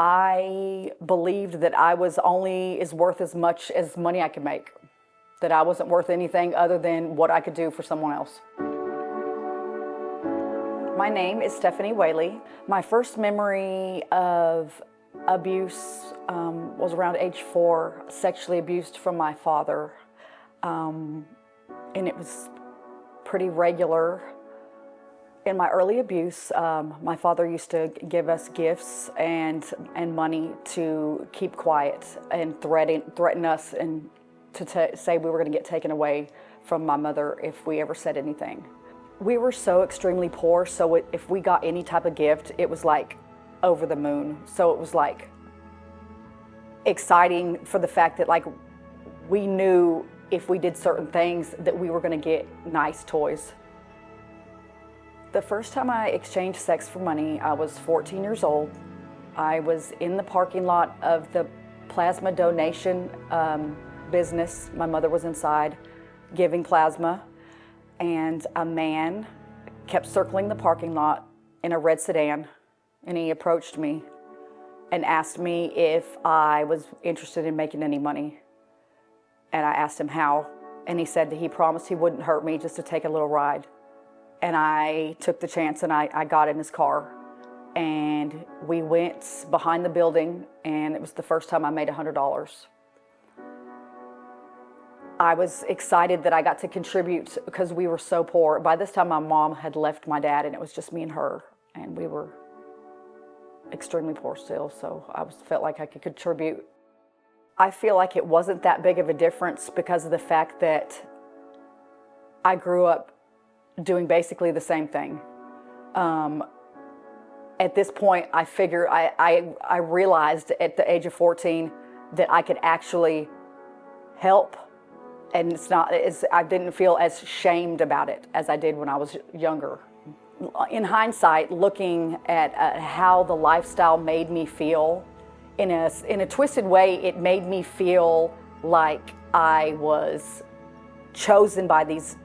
I believed that I was only worth as much as money I could make, that I wasn't worth anything other than what I could do for someone else. My name is Stefanie Whaley. My first memory of abuse was around age 4, sexually abused from my father. And it was pretty regular. In my early abuse, my father used to give us gifts and money to keep quiet and threaten us and to say we were going to get taken away from my mother if we ever said anything. We were so extremely poor, so if we got any type of gift, it was like over the moon. So it was like exciting for the fact that like we knew if we did certain things that we were going to get nice toys. The first time I exchanged sex for money, I was 14 years old. I was in the parking lot of the plasma donation business. My mother was inside giving plasma, and a man kept circling the parking lot in a red sedan, and he approached me and asked me if I was interested in making any money. And I asked him how, and he said that he promised he wouldn't hurt me, just to take a little ride. And I took the chance, and I got in his car, and we went behind the building, and it was the first time I made $100. I was excited that I got to contribute because we were so poor. By this time, my mom had left my dad, and it was just me and her, and we were extremely poor still, so I felt like I could contribute. I feel like it wasn't that big of a difference because of the fact that I grew up doing basically the same thing. At this point, I realized at the age of 14 that I could actually help, and I didn't feel as shamed about it as I did when I was younger. In hindsight, looking at how the lifestyle made me feel, in a twisted way, it made me feel like I was chosen by these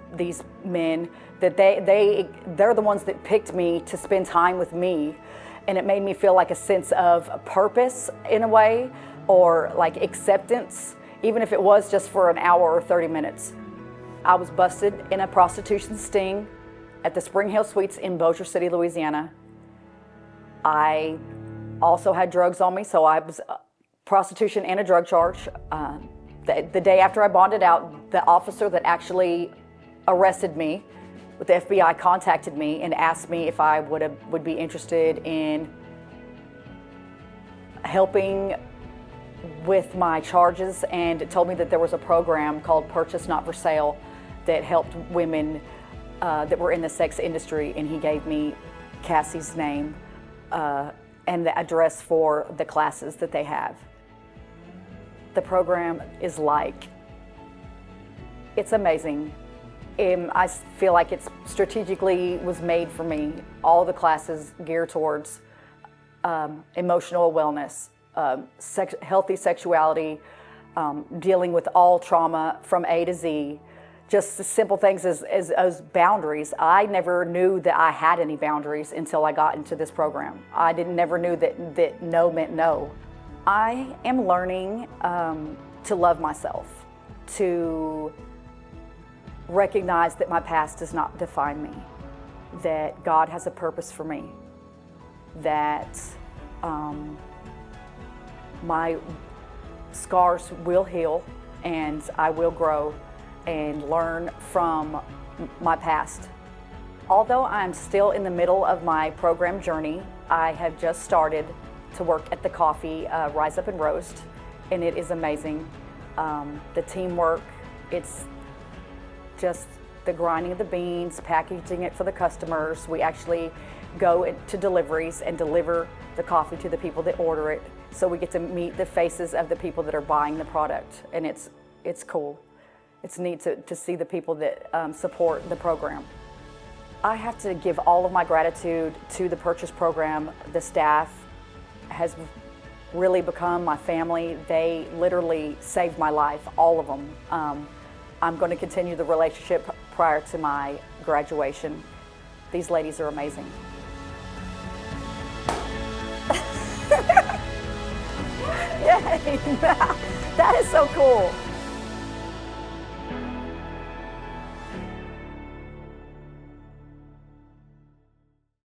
men, that they're the ones that picked me to spend time with me, and it made me feel like a sense of purpose in a way, or like acceptance, even if it was just for an hour or 30 minutes. I was busted in a prostitution sting at the Spring Hill Suites in Bossier City, Louisiana. I also had drugs on me, so I was prostitution and a drug charge. The day after I bonded out, the officer that actually arrested me with the FBI contacted me and asked me if I would be interested in helping with my charges, and told me that there was a program called Purchase Not for Sale that helped women that were in the sex industry, and he gave me Cassie's name and the address for the classes that they have. The program is it's amazing. I feel like it's strategically was made for me. All the classes geared towards emotional wellness, healthy sexuality, dealing with all trauma from A to Z, just the simple things as boundaries. I never knew that I had any boundaries until I got into this program. I never knew that no meant no. I am learning to love myself, to recognize that my past does not define me, that God has a purpose for me, that my scars will heal and I will grow and learn from my past. Although I'm still in the middle of my program journey, I have just started to work at the coffee, Rise Up and Roast, and it is amazing. The teamwork, it's just the grinding of the beans, packaging it for the customers. We actually go to deliveries and deliver the coffee to the people that order it. So we get to meet the faces of the people that are buying the product, and it's cool. It's neat to see the people that support the program. I have to give all of my gratitude to the Purchase program. The staff has really become my family. They literally saved my life, all of them. I'm going to continue the relationship prior to my graduation. These ladies are amazing. That is so cool.